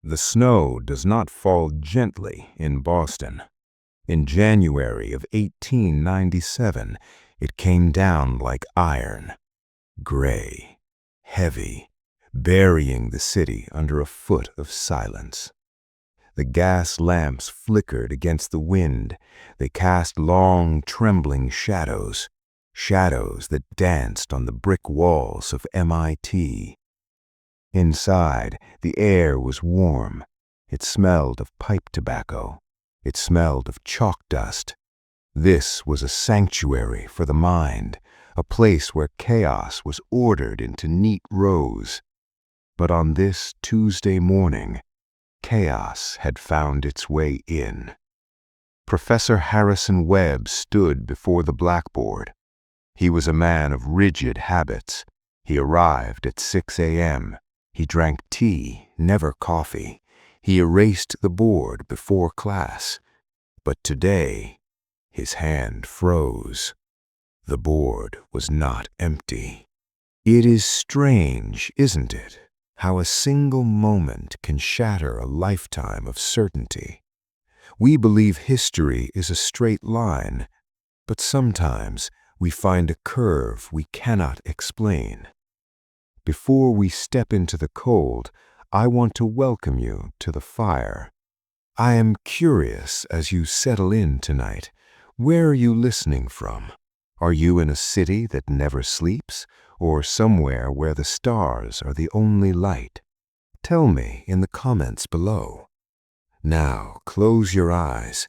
The snow does not fall gently in Boston. In January of 1897, it came down like iron, gray, heavy, burying the city under a foot of silence. The gas lamps flickered against the wind. They cast long, trembling shadows, shadows that danced on the brick walls of MIT. Inside, the air was warm. It smelled of pipe tobacco. It smelled of chalk dust. This was a sanctuary for the mind, a place where chaos was ordered into neat rows. But on this Tuesday morning, chaos had found its way in. Professor Harrison Webb stood before the blackboard. He was a man of rigid habits. He arrived at 6 a.m. He drank tea, never coffee. He erased the board before class. But today, his hand froze. The board was not empty. It is strange, isn't it, how a single moment can shatter a lifetime of certainty. We believe history is a straight line, but sometimes we find a curve we cannot explain. Before we step into the cold, I want to welcome you to the fire. I am curious as you settle in tonight. Where are you listening from? Are you in a city that never sleeps, or somewhere where the stars are the only light? Tell me in the comments below. Now, close your eyes.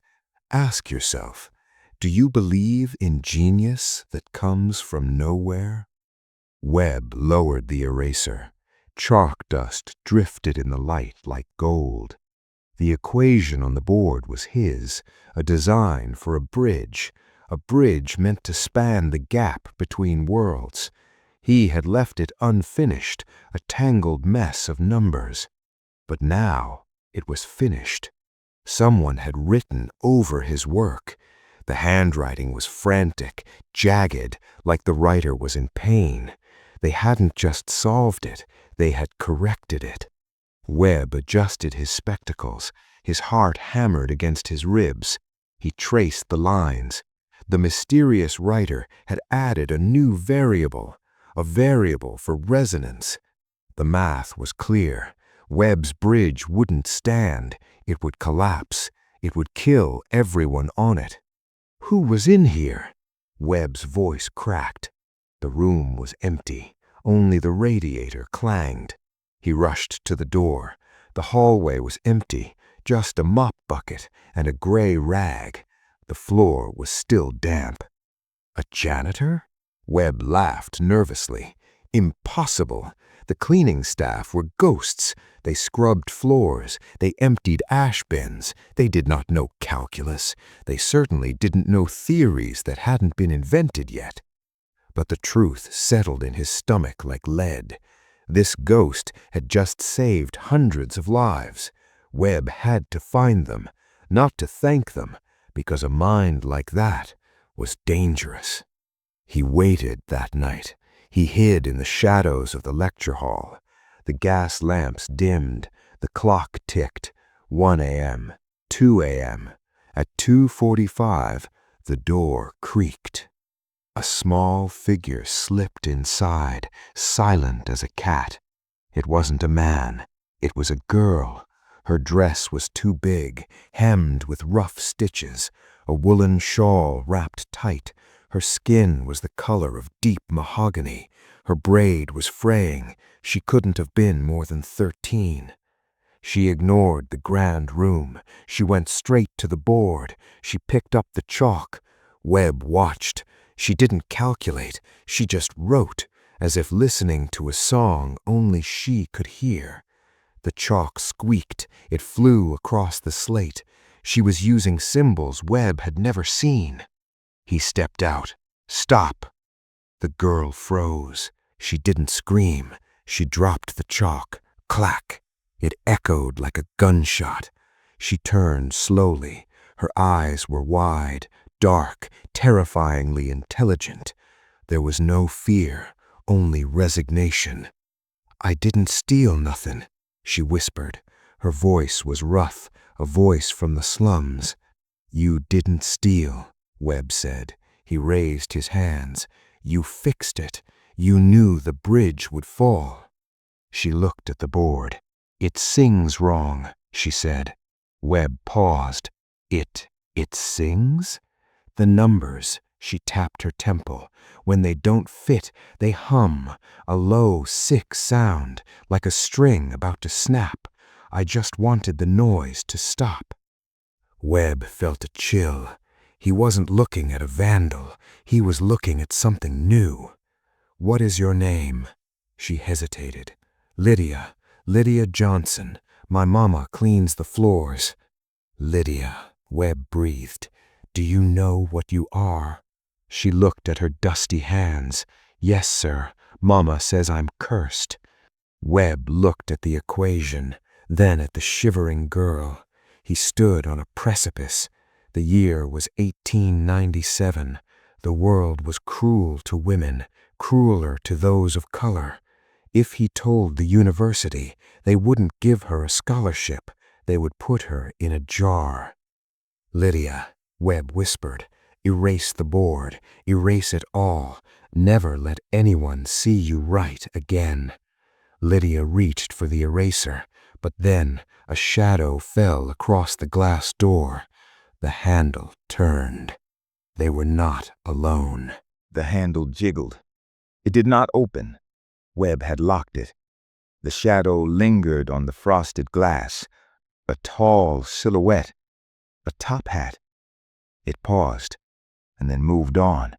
Ask yourself, do you believe in genius that comes from nowhere? Webb lowered the eraser. Chalk dust drifted in the light like gold. The equation on the board was his, a design for a bridge meant to span the gap between worlds. He had left it unfinished, a tangled mess of numbers. But now it was finished. Someone had written over his work. The handwriting was frantic, jagged, like the writer was in pain. They hadn't just solved it, they had corrected it. Webb adjusted his spectacles. His heart hammered against his ribs. He traced the lines. The mysterious writer had added a new variable, a variable for resonance. The math was clear. Webb's bridge wouldn't stand. It would collapse. It would kill everyone on it. Who was in here? Webb's voice cracked. The room was empty. Only the radiator clanged. He rushed to the door. The hallway was empty, just a mop bucket and a gray rag. The floor was still damp. A janitor? Webb laughed nervously. Impossible. The cleaning staff were ghosts. They scrubbed floors. They emptied ash bins. They did not know calculus. They certainly didn't know theories that hadn't been invented yet. But the truth settled in his stomach like lead. This ghost had just saved hundreds of lives. Webb had to find them, not to thank them, because a mind like that was dangerous. He waited that night. He hid in the shadows of the lecture hall. The gas lamps dimmed. The clock ticked. 1 a.m., 2 a.m. At 2:45, the door creaked. A small figure slipped inside, silent as a cat. It wasn't a man. It was a girl. Her dress was too big, hemmed with rough stitches, a woolen shawl wrapped tight. Her skin was the color of deep mahogany. Her braid was fraying. She couldn't have been more than 13. She ignored the grand room. She went straight to the board. She picked up the chalk. Webb watched. She didn't calculate. She just wrote, as if listening to a song only she could hear. The chalk squeaked. It flew across the slate. She was using symbols Webb had never seen. He stepped out. Stop! The girl froze. She didn't scream. She dropped the chalk. Clack! It echoed like a gunshot. She turned slowly. Her eyes were wide, dark, terrifyingly intelligent. There was no fear, only resignation. I didn't steal nothing, she whispered. Her voice was rough, a voice from the slums. "You didn't steal," Webb said. He raised his hands. "You fixed it. You knew the bridge would fall." She looked at the board. "It sings wrong," she said. Webb paused. It sings? The numbers, she tapped her temple. When they don't fit, they hum, a low, sick sound, like a string about to snap. I just wanted the noise to stop. Webb felt a chill. He wasn't looking at a vandal. He was looking at something new. "What is your name?" She hesitated. Lydia Johnson. My mama cleans the floors." "Lydia," Webb breathed. "Do you know what you are?" She looked at her dusty hands. "Yes, sir. Mama says I'm cursed." Webb looked at the equation, then at the shivering girl. He stood on a precipice. The year was 1897. The world was cruel to women, crueler to those of color. If he told the university, they wouldn't give her a scholarship. They would put her in a jar. "Lydia," Webb whispered, "erase the board. Erase it all. Never let anyone see you write again." Lydia reached for the eraser, but then a shadow fell across the glass door. The handle turned. They were not alone. The handle jiggled. It did not open. Webb had locked it. The shadow lingered on the frosted glass, a tall silhouette, a top hat. It paused, and then moved on.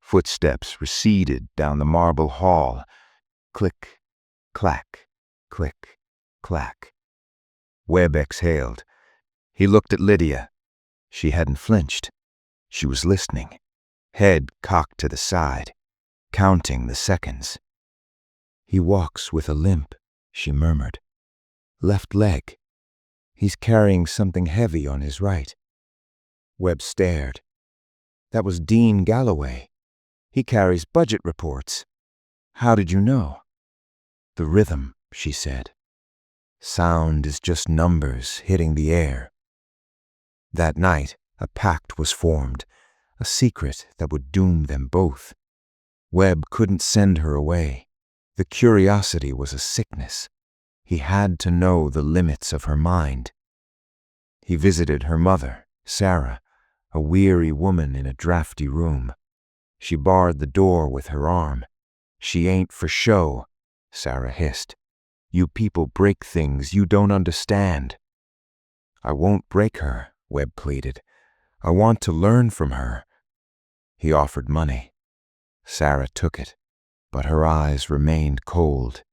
Footsteps receded down the marble hall. Click, clack, click, clack. Webb exhaled. He looked at Lydia. She hadn't flinched. She was listening, head cocked to the side, counting the seconds. "He walks with a limp," she murmured. "Left leg. He's carrying something heavy on his right." Webb stared. "That was Dean Galloway. He carries budget reports. How did you know?" "The rhythm," she said. "Sound is just numbers hitting the air." That night, a pact was formed, a secret that would doom them both. Webb couldn't send her away. The curiosity was a sickness. He had to know the limits of her mind. He visited her mother, Sarah, a weary woman in a drafty room. She barred the door with her arm. "She ain't for show," Sarah hissed. "You people break things you don't understand." "I won't break her," Webb pleaded. "I want to learn from her." He offered money. Sarah took it, but her eyes remained cold.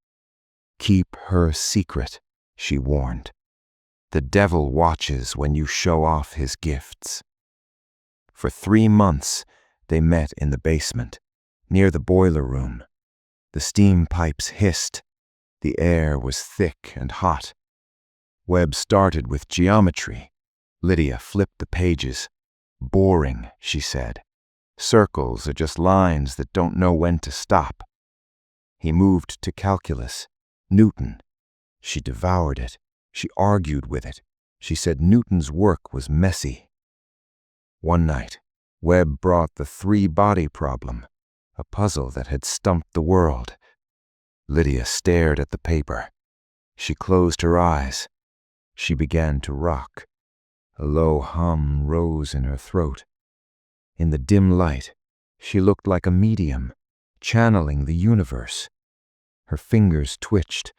"Keep her secret," she warned. "The devil watches when you show off his gifts." For 3 months, they met in the basement, near the boiler room. The steam pipes hissed. The air was thick and hot. Webb started with geometry. Lydia flipped the pages. "Boring," she said. "Circles are just lines that don't know when to stop." He moved to calculus. Newton. She devoured it. She argued with it. She said Newton's work was messy. One night, Webb brought the three-body problem, a puzzle that had stumped the world. Lydia stared at the paper. She closed her eyes. She began to rock. A low hum rose in her throat. In the dim light, she looked like a medium, channeling the universe. Her fingers twitched,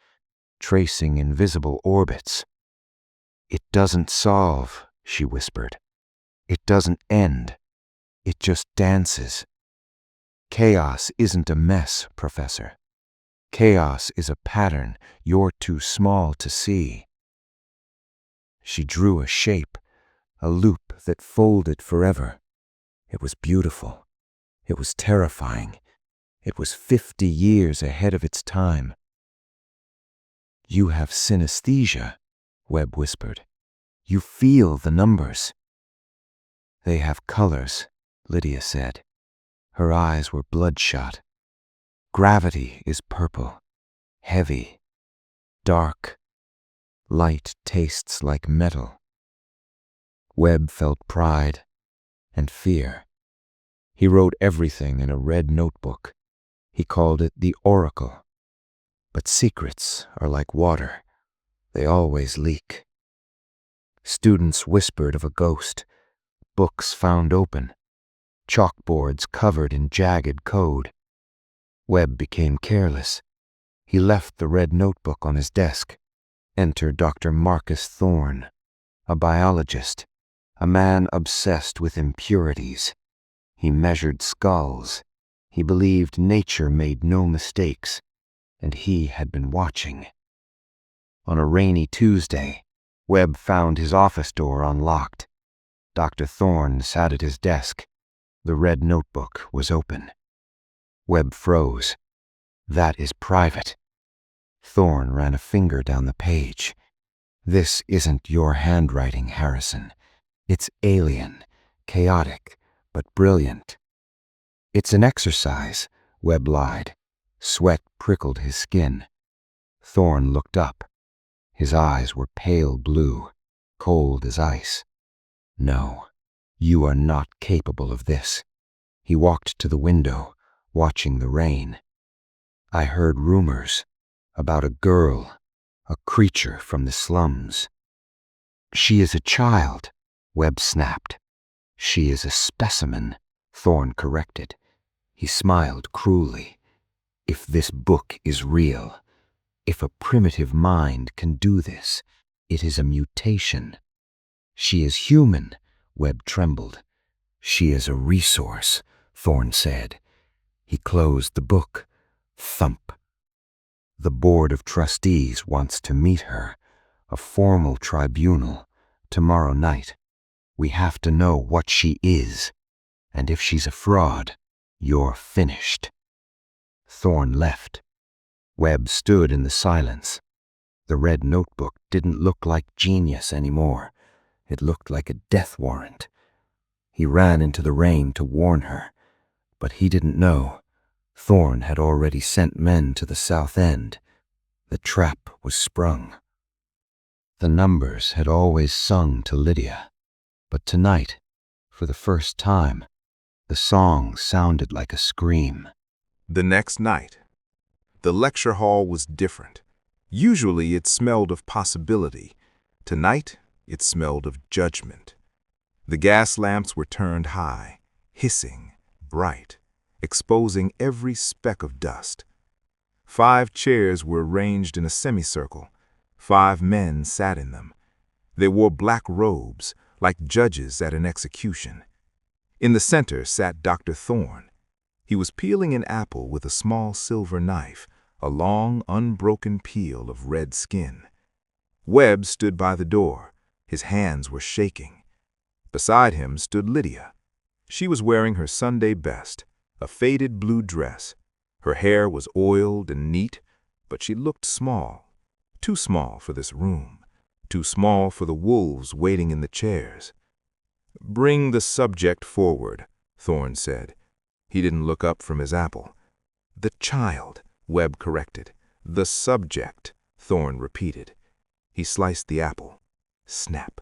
tracing invisible orbits. "It doesn't solve," she whispered. "It doesn't end. It just dances. Chaos isn't a mess, Professor. Chaos is a pattern you're too small to see." She drew a shape, a loop that folded forever. It was beautiful. It was terrifying. It was 50 years ahead of its time. "You have synesthesia," Webb whispered. "You feel the numbers." "They have colors," Lydia said. Her eyes were bloodshot. "Gravity is purple, heavy, dark. Light tastes like metal. Webb felt pride and fear. He wrote everything in a red notebook. He called it the Oracle. But secrets are like water. They always leak. Students whispered of a ghost, books found open, chalkboards covered in jagged code. Webb became careless. He left the red notebook on his desk. Enter Dr. Marcus Thorne, a biologist, a man obsessed with impurities. He measured skulls. He believed nature made no mistakes, and he had been watching. On a rainy Tuesday, Webb found his office door unlocked. Dr. Thorne sat at his desk. The red notebook was open. Webb froze. That is private. Thorne ran a finger down the page. This isn't your handwriting, Harrison. It's alien, chaotic, but brilliant. It's an exercise, Webb lied. Sweat prickled his skin. Thorne looked up. His eyes were pale blue, cold as ice. No, you are not capable of this. He walked to the window, watching the rain. I heard rumors about a girl, a creature from the slums. She is a child, Webb snapped. She is a specimen, Thorne corrected. He smiled cruelly. If this book is real, if a primitive mind can do this, it is a mutation. She is human, Webb trembled. She is a resource, Thorne said. He closed the book. Thump. The Board of Trustees wants to meet her, a formal tribunal, tomorrow night. We have to know what she is, and if she's a fraud, you're finished. Thorne left. Webb stood in the silence. The red notebook didn't look like genius anymore. It looked like a death warrant. He ran into the rain to warn her, but he didn't know. Thorne had already sent men to the South End. The trap was sprung. The numbers had always sung to Lydia, but tonight, for the first time, the song sounded like a scream. The next night, the lecture hall was different. Usually it smelled of possibility. Tonight, it smelled of judgment. The gas lamps were turned high, hissing, bright, exposing every speck of dust. 5 chairs were arranged in a semicircle. 5 men sat in them. They wore black robes, like judges at an execution. In the center sat Dr. Thorne. He was peeling an apple with a small silver knife, a long, unbroken peel of red skin. Webb stood by the door. His hands were shaking. Beside him stood Lydia. She was wearing her Sunday best, a faded blue dress. Her hair was oiled and neat, but she looked small. Too small for this room. Too small for the wolves waiting in the chairs. "Bring the subject forward," Thorne said. He didn't look up from his apple. "The child," Webb corrected. "The subject," Thorne repeated. He sliced the apple. Snap.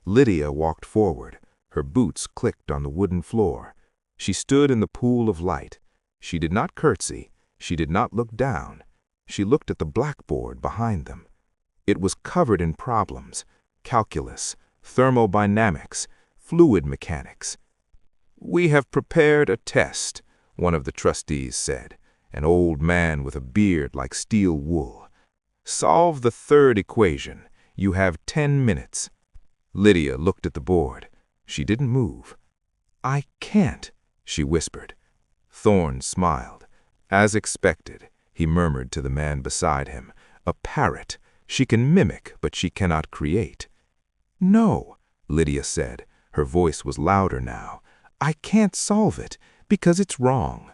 Lydia walked forward. Her boots clicked on the wooden floor. She stood in the pool of light. She did not curtsy. She did not look down. She looked at the blackboard behind them. It was covered in problems: calculus, thermodynamics, fluid mechanics. "We have prepared a test," one of the trustees said, an old man with a beard like steel wool. "Solve the 3rd equation. You have 10 minutes. Lydia looked at the board. She didn't move. "I can't," she whispered. Thorne smiled. "As expected," he murmured to the man beside him. "A parrot. She can mimic, but she cannot create." "No," Lydia said. Her voice was louder now. "I can't solve it, because it's wrong."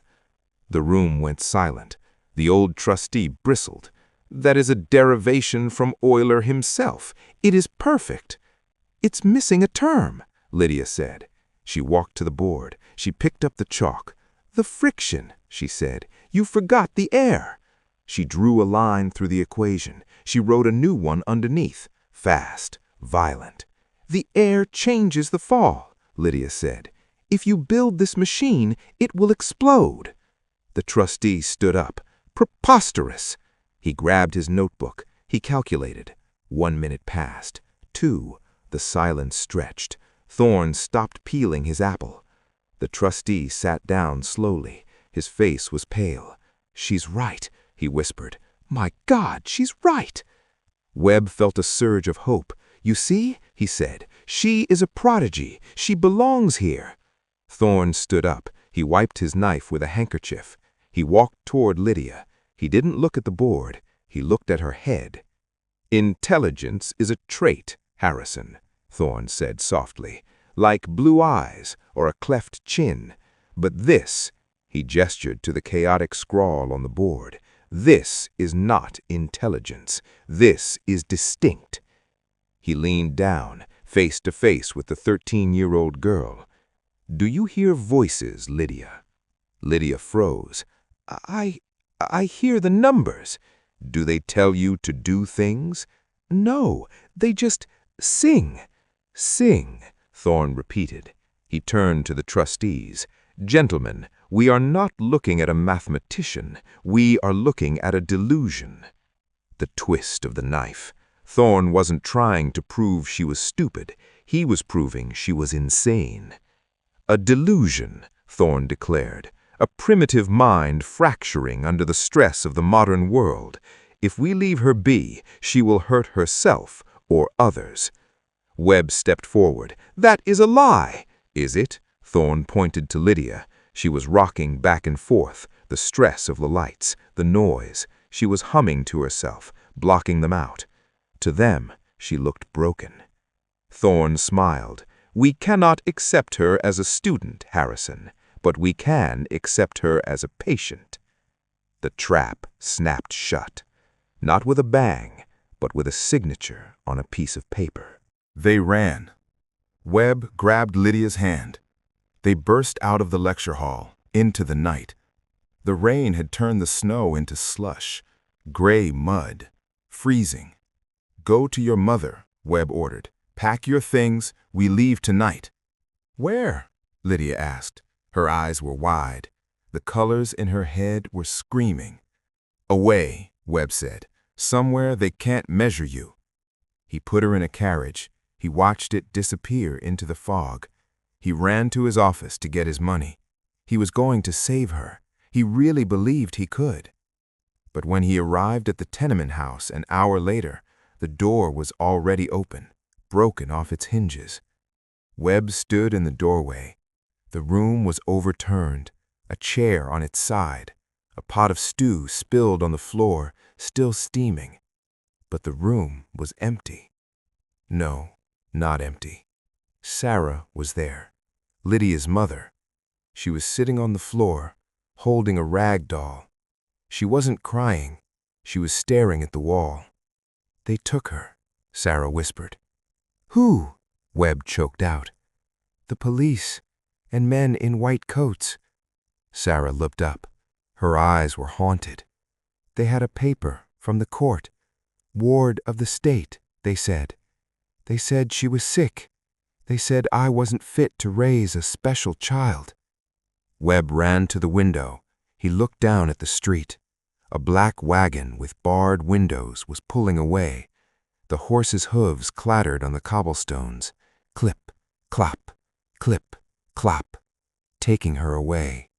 The room went silent. The old trustee bristled. "That is a derivation from Euler himself. It is perfect." "It's missing a term," Lydia said. She walked to the board. She picked up the chalk. "The friction," she said. "You forgot the air." She drew a line through the equation. She wrote a new one underneath. Fast, violent. "The air changes the fall," Lydia said. "If you build this machine, it will explode." The trustee stood up. "Preposterous!" He grabbed his notebook. He calculated. 1 minute passed. 2. The silence stretched. Thorne stopped peeling his apple. The trustee sat down slowly. His face was pale. "She's right," he whispered. "My God, she's right!" Webb felt a surge of hope. "You see," he said, "she is a prodigy. She belongs here." Thorne stood up. He wiped his knife with a handkerchief. He walked toward Lydia. He didn't look at the board. He looked at her head. "Intelligence is a trait, Harrison," Thorne said softly, "like blue eyes or a cleft chin. But this," he gestured to the chaotic scrawl on the board, "this is not intelligence. This is distinct." He leaned down, face to face with the 13-year-old girl. "Do you hear voices, Lydia?" Lydia froze. I hear the numbers." "Do they tell you to do things?" "No, they just sing." "Sing," Thorne repeated. He turned to the trustees. "Gentlemen, we are not looking at a mathematician. We are looking at a delusion." The twist of the knife. Thorne wasn't trying to prove she was stupid. He was proving she was insane. "A delusion," Thorne declared. "A primitive mind fracturing under the stress of the modern world. If we leave her be, she will hurt herself or others." Webb stepped forward. "That is a lie." "Is it?" Thorne pointed to Lydia. She was rocking back and forth, the stress of the lights, the noise. She was humming to herself, blocking them out. To them, she looked broken. Thorne smiled. "We cannot accept her as a student, Harrison, but we can accept her as a patient." The trap snapped shut, not with a bang, but with a signature on a piece of paper. They ran. Webb grabbed Lydia's hand. They burst out of the lecture hall, into the night. The rain had turned the snow into slush, gray mud, freezing. "Go to your mother," Webb ordered. "Pack your things. We leave tonight." "Where?" Lydia asked. Her eyes were wide. The colors in her head were screaming. "Away," Webb said. "Somewhere they can't measure you." He put her in a carriage. He watched it disappear into the fog. He ran to his office to get his money. He was going to save her. He really believed he could. But when he arrived at the tenement house an hour later, the door was already open, broken off its hinges. Webb stood in the doorway. The room was overturned, a chair on its side, a pot of stew spilled on the floor, still steaming. But the room was empty. No, not empty. Sarah was there, Lydia's mother. She was sitting on the floor, holding a rag doll. She wasn't crying. She was staring at the wall. "They took her," Sarah whispered. "Who?" Webb choked out. "The police, and men in white coats." Sarah looked up. Her eyes were haunted. "They had a paper from the court. Ward of the state, they said. They said she was sick. They said I wasn't fit to raise a special child." Webb ran to the window. He looked down at the street. A black wagon with barred windows was pulling away. The horse's hooves clattered on the cobblestones. Clip, clop, clip, clop, taking her away.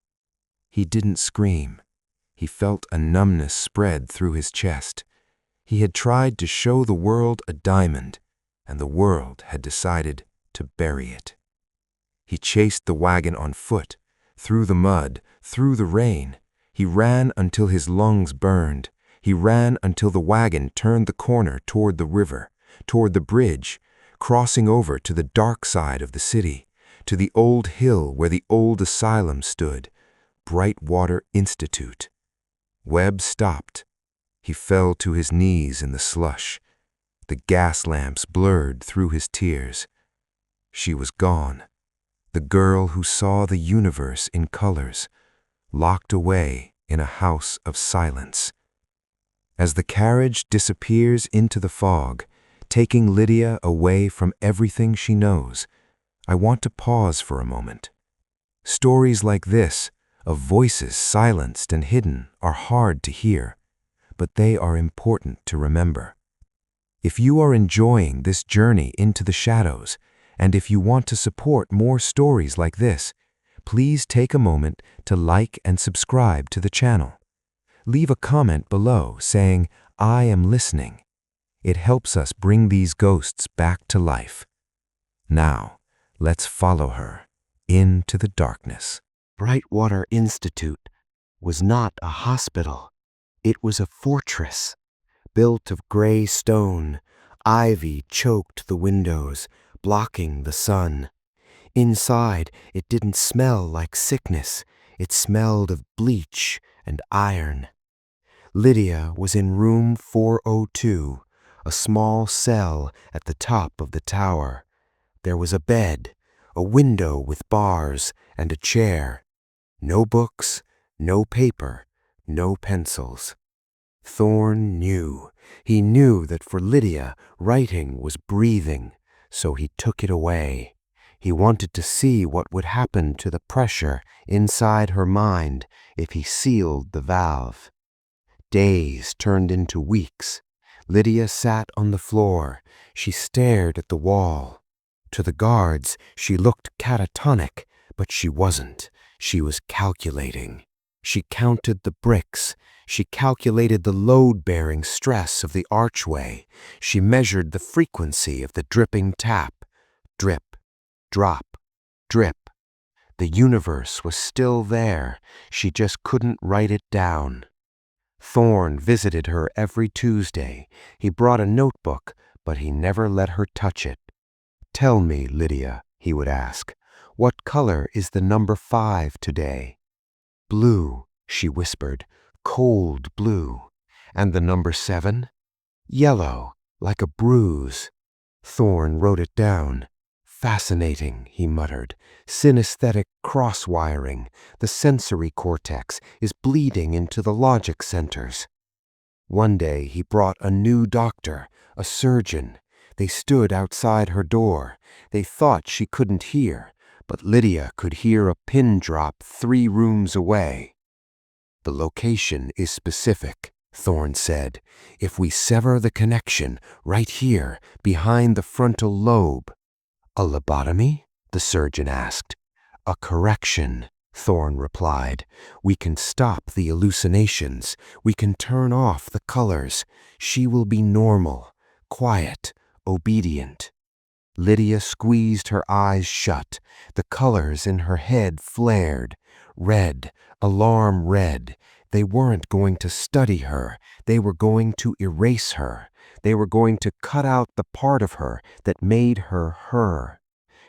He didn't scream. He felt a numbness spread through his chest. He had tried to show the world a diamond, and the world had decided to bury it. He chased the wagon on foot, through the mud, through the rain. He ran until his lungs burned. He ran until the wagon turned the corner toward the river, toward the bridge, crossing over to the dark side of the city, to the old hill where the old asylum stood, Brightwater Institute. Webb stopped. He fell to his knees in the slush. The gas lamps blurred through his tears. She was gone. The girl who saw the universe in colors, locked away in a house of silence. As the carriage disappears into the fog, taking Lydia away from everything she knows, I want to pause for a moment. Stories like this, of voices silenced and hidden, are hard to hear, but they are important to remember. If you are enjoying this journey into the shadows, and if you want to support more stories like this, please take a moment to like and subscribe to the channel. Leave a comment below saying, "I am listening." It helps us bring these ghosts back to life. Now, let's follow her into the darkness. Brightwater Institute was not a hospital. It was a fortress. Built of gray stone, ivy choked the windows, blocking the sun. Inside, it didn't smell like sickness. It smelled of bleach and iron. Lydia was in room 402, a small cell at the top of the tower. There was a bed, a window with bars, and a chair. No books, no paper, no pencils. Thorne knew. He knew that for Lydia, writing was breathing, so he took it away. He wanted to see what would happen to the pressure inside her mind if he sealed the valve. Days turned into weeks. Lydia sat on the floor. She stared at the wall. To the guards, she looked catatonic, but she wasn't. She was calculating. She counted the bricks. She calculated the load-bearing stress of the archway. She measured the frequency of the dripping tap. Drip, drop, drip. The universe was still there. She just couldn't write it down. Thorne visited her every Tuesday. He brought a notebook, but he never let her touch it. "Tell me, Lydia," he would ask, "what color is the number 5 today?" "Blue," she whispered, "cold blue." "And the number 7? "Yellow, like a bruise." Thorne wrote it down. "Fascinating," he muttered. "Synesthetic cross-wiring. The sensory cortex is bleeding into the logic centers." One day he brought a new doctor, a surgeon. They stood outside her door. They thought she couldn't hear, but Lydia could hear a pin drop 3 rooms away. "The location is specific," Thorne said. "If we sever the connection right here, behind the frontal lobe." "A lobotomy?" the surgeon asked. "A correction," Thorne replied. "We can stop the hallucinations. We can turn off the colors. She will be normal, quiet, obedient." Lydia squeezed her eyes shut. The colors in her head flared. Red, alarm red. They weren't going to study her. They were going to erase her. They were going to cut out the part of her that made her her.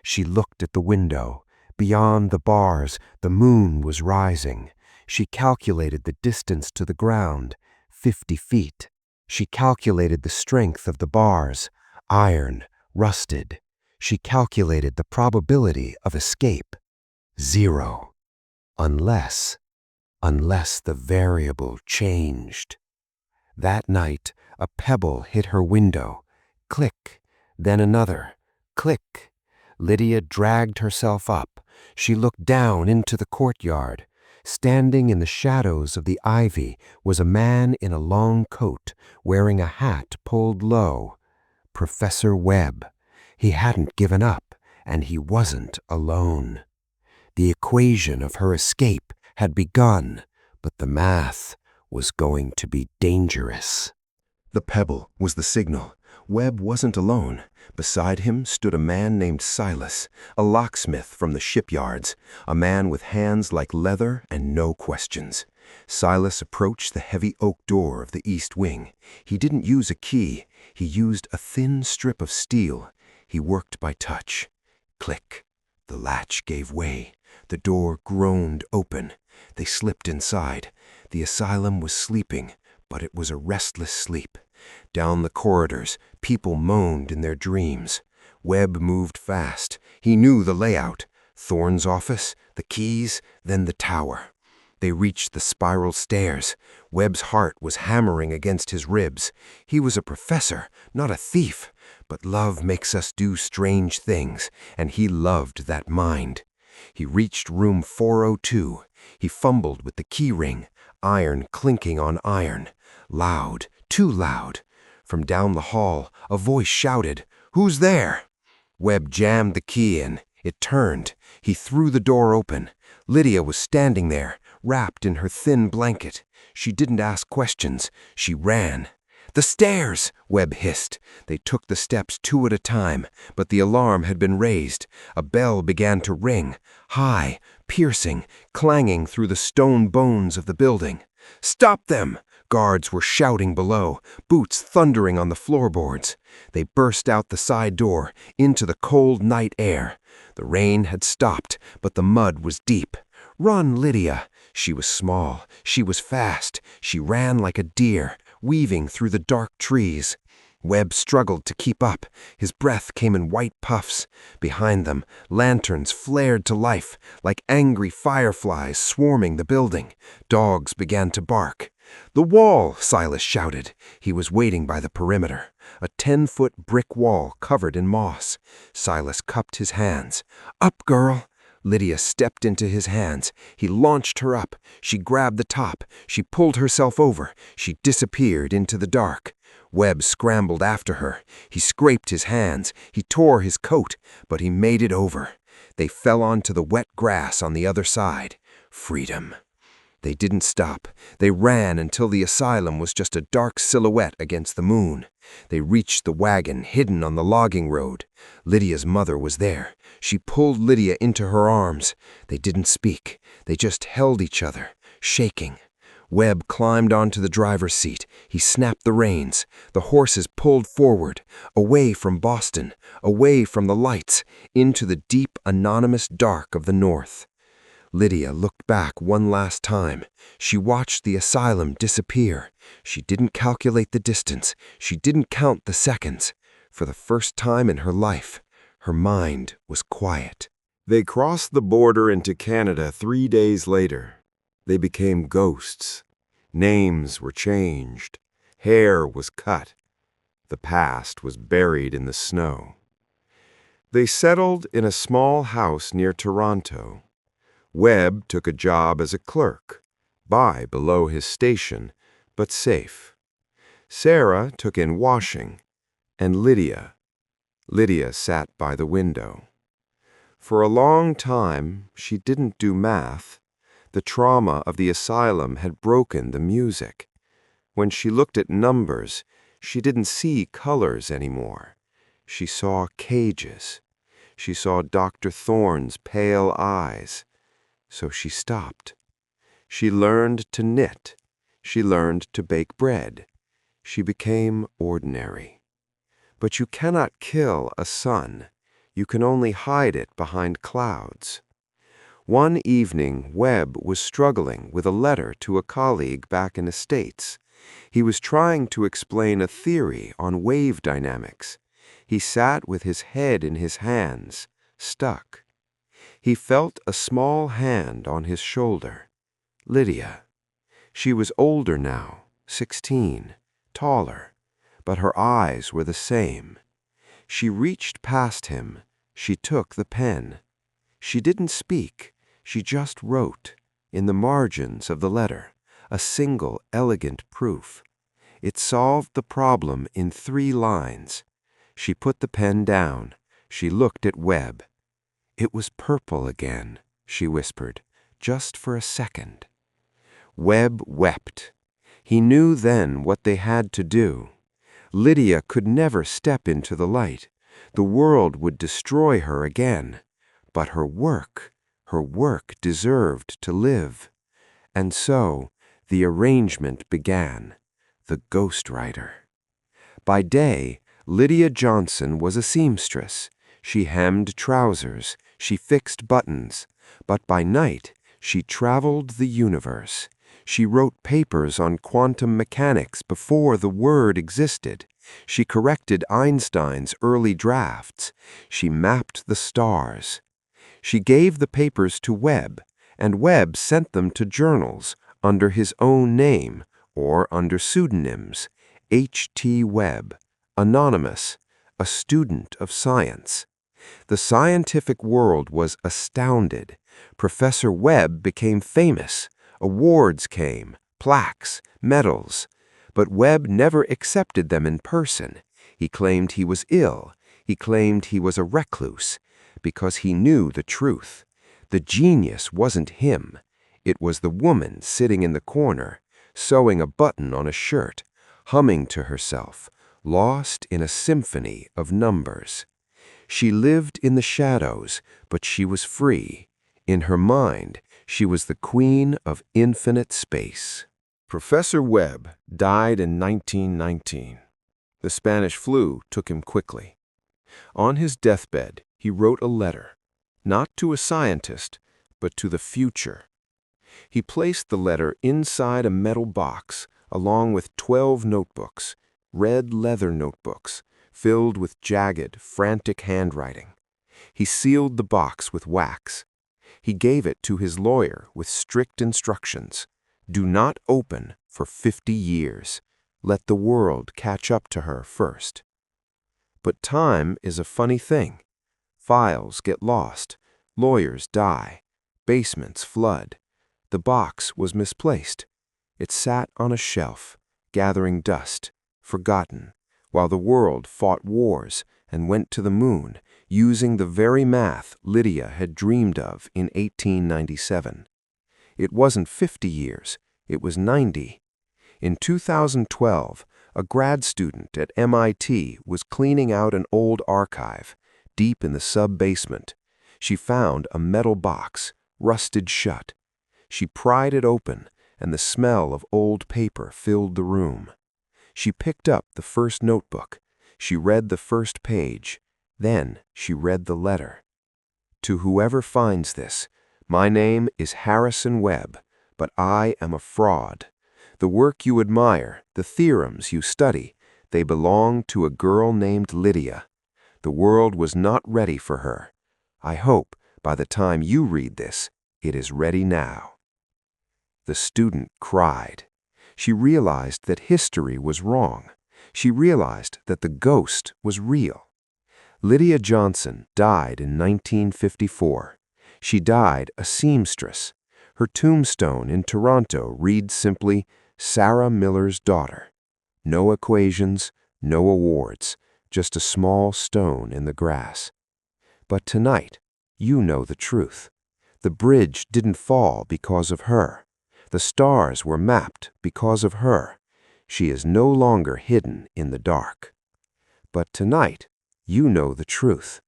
She looked at the window. Beyond the bars, the moon was rising. She calculated the distance to the ground, 50 feet. She calculated the strength of the bars, iron, rusted. She calculated the probability of escape, 0. Unless the variable changed. That night, a pebble hit her window. Click, then another. Click. Lydia dragged herself up. She looked down into the courtyard. Standing in the shadows of the ivy was a man in a long coat, wearing a hat pulled low. Professor Webb. He hadn't given up, and he wasn't alone. The equation of her escape had begun, but the math was going to be dangerous. The pebble was the signal. Webb wasn't alone. Beside him stood a man named Silas, a locksmith from the shipyards, a man with hands like leather and no questions. Silas approached the heavy oak door of the east wing. He didn't use a key. He used a thin strip of steel. He worked by touch. Click. The latch gave way. The door groaned open. They slipped inside. The asylum was sleeping, but it was a restless sleep. Down the corridors, people moaned in their dreams. Webb moved fast. He knew the layout. Thorne's office, the keys, then the tower. They reached the spiral stairs. Webb's heart was hammering against his ribs. He was a professor, not a thief. But love makes us do strange things, and he loved that mind. He reached room 402. He fumbled with the key ring, iron clinking on iron. Loud, too loud. From down the hall, a voice shouted, "Who's there?" Webb jammed the key in. It turned. He threw the door open. Lydia was standing there, wrapped in her thin blanket. She didn't ask questions. She ran. "The stairs!" Webb hissed. They took the steps 2 at a time, but the alarm had been raised. A bell began to ring, high, piercing, clanging through the stone bones of the building. "Stop them!" Guards were shouting below, boots thundering on the floorboards. They burst out the side door, into the cold night air. The rain had stopped, but the mud was deep. "Run, Lydia!" She was small. She was fast. She ran like a deer, weaving through the dark trees. Webb struggled to keep up. His breath came in white puffs. Behind them, lanterns flared to life, like angry fireflies swarming the building. Dogs began to bark. "The wall!" Silas shouted. He was waiting by the perimeter. A 10-foot brick wall covered in moss. Silas cupped his hands. "Up, girl!" Lydia stepped into his hands. He launched her up. She grabbed the top. She pulled herself over. She disappeared into the dark. Webb scrambled after her. He scraped his hands. He tore his coat, but he made it over. They fell onto the wet grass on the other side. Freedom. They didn't stop. They ran until the asylum was just a dark silhouette against the moon. They reached the wagon hidden on the logging road. Lydia's mother was there. She pulled Lydia into her arms. They didn't speak. They just held each other, shaking. Webb climbed onto the driver's seat. He snapped the reins. The horses pulled forward, away from Boston, away from the lights, into the deep, anonymous dark of the north. Lydia looked back one last time. She watched the asylum disappear. She didn't calculate the distance. She didn't count the seconds. For the first time in her life, her mind was quiet. They crossed the border into Canada 3 days later. They became ghosts. Names were changed. Hair was cut. The past was buried in the snow. They settled in a small house near Toronto. Webb took a job as a clerk, below his station, but safe. Sarah took in washing, and Lydia sat by the window. For a long time, she didn't do math. The trauma of the asylum had broken the music. When she looked at numbers, she didn't see colors anymore. She saw cages. She saw Dr. Thorne's pale eyes. So she stopped. She learned to knit. She learned to bake bread. She became ordinary. But you cannot kill a sun. You can only hide it behind clouds. One evening, Webb was struggling with a letter to a colleague back in the States. He was trying to explain a theory on wave dynamics. He sat with his head in his hands, stuck. He felt a small hand on his shoulder. Lydia. She was older now, 16, taller, but her eyes were the same. She reached past him. She took the pen. She didn't speak. She just wrote, in the margins of the letter, a single elegant proof. It solved the problem in 3 lines. She put the pen down. She looked at Webb. "It was purple again," she whispered, "just for a second." Webb wept. He knew then what they had to do. Lydia could never step into the light. The world would destroy her again. But her work deserved to live. And so the arrangement began, the ghostwriter. By day, Lydia Johnson was a seamstress. She hemmed trousers. She fixed buttons. But by night, she traveled the universe. She wrote papers on quantum mechanics before the word existed. She corrected Einstein's early drafts. She mapped the stars. She gave the papers to Webb, and Webb sent them to journals under his own name or under pseudonyms: H.T. Webb, anonymous, a student of science. The scientific world was astounded. Professor Webb became famous. Awards came, plaques, medals. But Webb never accepted them in person. He claimed he was ill. He claimed he was a recluse, because he knew the truth. The genius wasn't him. It was the woman sitting in the corner, sewing a button on a shirt, humming to herself, lost in a symphony of numbers. She lived in the shadows, but she was free. In her mind, she was the queen of infinite space. Professor Webb died in 1919. The Spanish flu took him quickly. On his deathbed, he wrote a letter, not to a scientist, but to the future. He placed the letter inside a metal box, along with 12 notebooks, red leather notebooks, filled with jagged, frantic handwriting. He sealed the box with wax. He gave it to his lawyer with strict instructions. Do not open for 50 years. Let the world catch up to her first. But time is a funny thing. Files get lost. Lawyers die. Basements flood. The box was misplaced. It sat on a shelf, gathering dust, forgotten, while the world fought wars and went to the moon, using the very math Lydia had dreamed of in 1897. It wasn't 50 years, it was 90. In 2012, a grad student at MIT was cleaning out an old archive, deep in the sub-basement. She found a metal box, rusted shut. She pried it open, and the smell of old paper filled the room. She picked up the first notebook. She read the first page. Then she read the letter. To whoever finds this, my name is Harrison Webb, but I am a fraud. The work you admire, the theorems you study, they belong to a girl named Lydia. The world was not ready for her. I hope, by the time you read this, it is ready now. The student cried. She realized that history was wrong. She realized that the ghost was real. Lydia Johnson died in 1954. She died a seamstress. Her tombstone in Toronto reads simply, Sarah Miller's daughter. No equations, no awards, just a small stone in the grass. But tonight, you know the truth. The bridge didn't fall because of her. The stars were mapped because of her. She is no longer hidden in the dark. But tonight, you know the truth.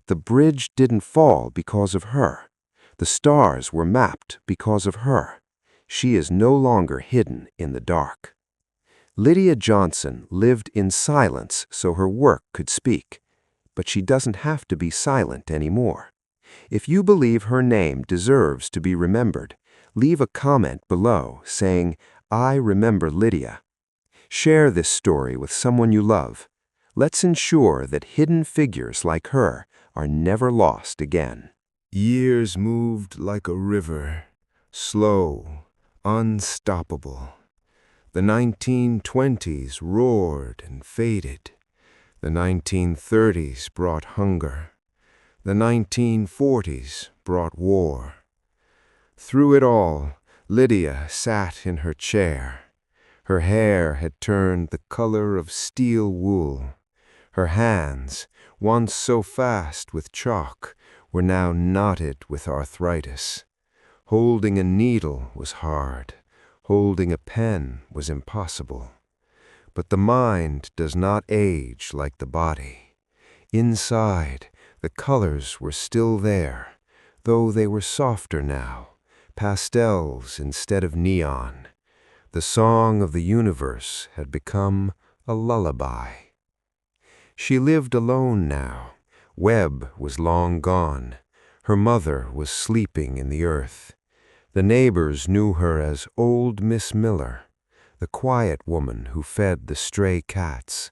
The bridge didn't fall because of her. The stars were mapped because of her. She is no longer hidden in the dark. Lydia Johnson lived in silence so her work could speak. But she doesn't have to be silent anymore. If you believe her name deserves to be remembered, leave a comment below saying, I remember Lydia. Share this story with someone you love. Let's ensure that hidden figures like her are never lost again. Years moved like a river, slow, unstoppable. The 1920s roared and faded. The 1930s brought hunger. The 1940s brought war. Through it all, Lydia sat in her chair. Her hair had turned the color of steel wool. Her hands, once so fast with chalk, were now knotted with arthritis. Holding a needle was hard. Holding a pen was impossible. But the mind does not age like the body. Inside, the colors were still there, though they were softer now, pastels instead of neon. The song of the universe had become a lullaby. She lived alone now. Webb was long gone. Her mother was sleeping in the earth. The neighbors knew her as Old Miss Miller, the quiet woman who fed the stray cats.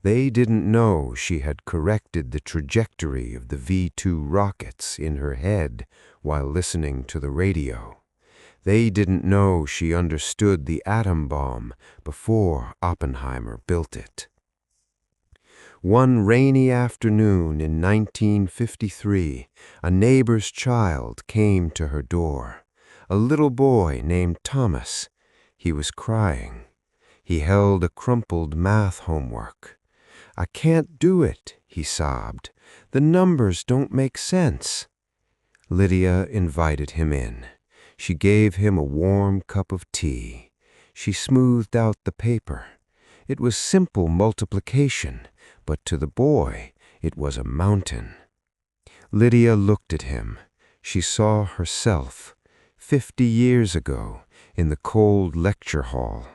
They didn't know she had corrected the trajectory of the V-2 rockets in her head while listening to the radio. They didn't know she understood the atom bomb before Oppenheimer built it. One rainy afternoon in 1953, a neighbor's child came to her door, a little boy named Thomas. He was crying. He held a crumpled math homework. "I can't do it," he sobbed. "The numbers don't make sense." Lydia invited him in. She gave him a warm cup of tea. She smoothed out the paper. It was simple multiplication, but to the boy it was a mountain. Lydia looked at him. She saw herself, 50 years ago, in the cold lecture hall.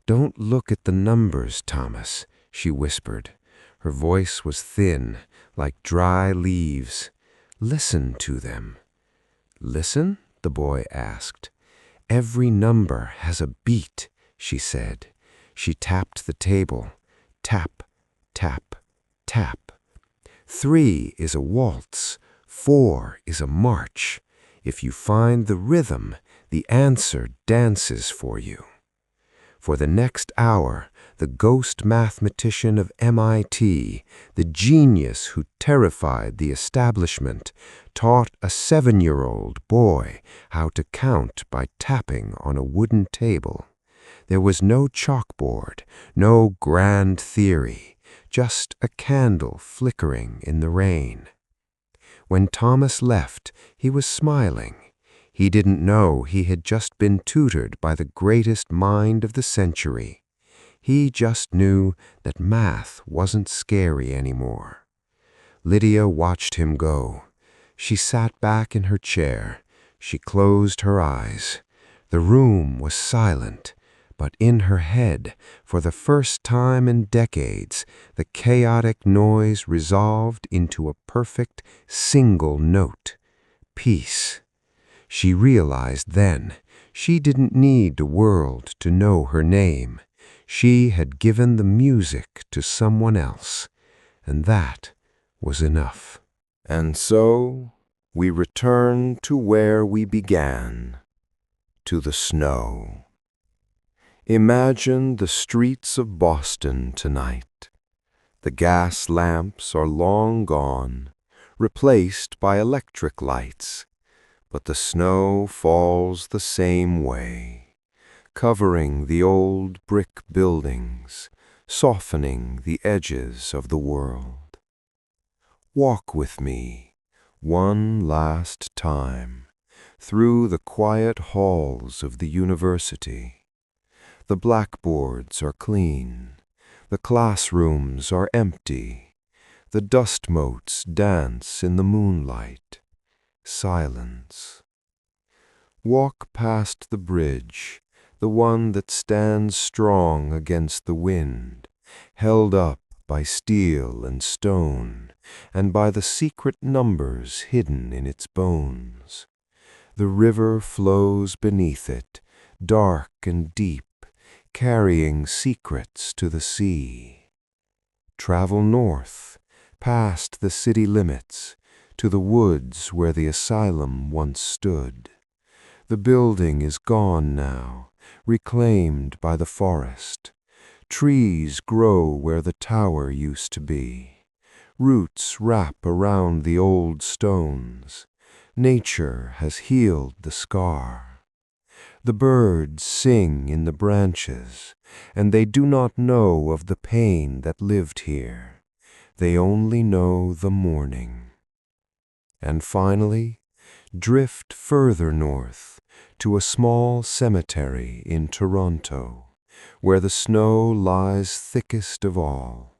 "Don't look at the numbers, Thomas," she whispered. Her voice was thin, like dry leaves. "Listen to them." "Listen?" the boy asked. "Every number has a beat," she said. She tapped the table. Tap, tap, tap. 3 is a waltz. 4 is a march. If you find the rhythm, the answer dances for you. For the next hour, the ghost mathematician of MIT, the genius who terrified the establishment, taught a 7-year-old boy how to count by tapping on a wooden table. There was no chalkboard, no grand theory, just a candle flickering in the rain. When Thomas left, he was smiling. He didn't know he had just been tutored by the greatest mind of the century. He just knew that math wasn't scary anymore. Lydia watched him go. She sat back in her chair. She closed her eyes. The room was silent, but in her head, for the first time in decades, the chaotic noise resolved into a perfect single note: peace. She realized then she didn't need the world to know her name. She had given the music to someone else, and that was enough. And so we return to where we began, to the snow. Imagine the streets of Boston tonight. The gas lamps are long gone, replaced by electric lights. But the snow falls the same way, covering the old brick buildings, softening the edges of the world. Walk with me, one last time, through the quiet halls of the university. The blackboards are clean, the classrooms are empty, the dust motes dance in the moonlight. Silence. Walk past the bridge, the one that stands strong against the wind, held up by steel and stone, and by the secret numbers hidden in its bones. The river flows beneath it, dark and deep, carrying secrets to the sea. Travel north, past the city limits, to the woods where the asylum once stood. The building is gone now, reclaimed by the forest. Trees grow where the tower used to be. Roots wrap around the old stones. Nature has healed the scar. The birds sing in the branches, and they do not know of the pain that lived here. They only know the morning. And finally, drift further north to a small cemetery in Toronto, where the snow lies thickest of all.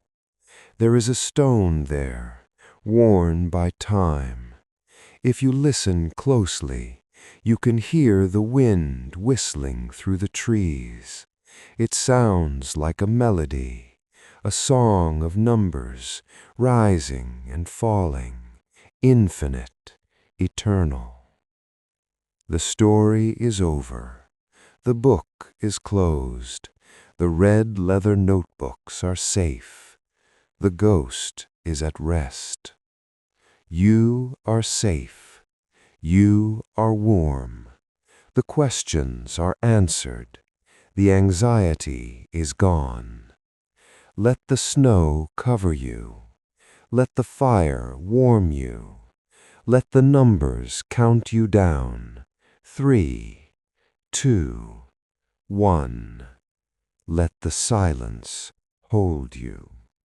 There is a stone there, worn by time. If you listen closely, you can hear the wind whistling through the trees. It sounds like a melody, a song of numbers, rising and falling. Infinite, eternal. The story is over. The book is closed. The red leather notebooks are safe. The ghost is at rest. You are safe. You are warm. The questions are answered. The anxiety is gone. Let the snow cover you. Let the fire warm you. Let the numbers count you down. 3, 2, 1. Let the silence hold you.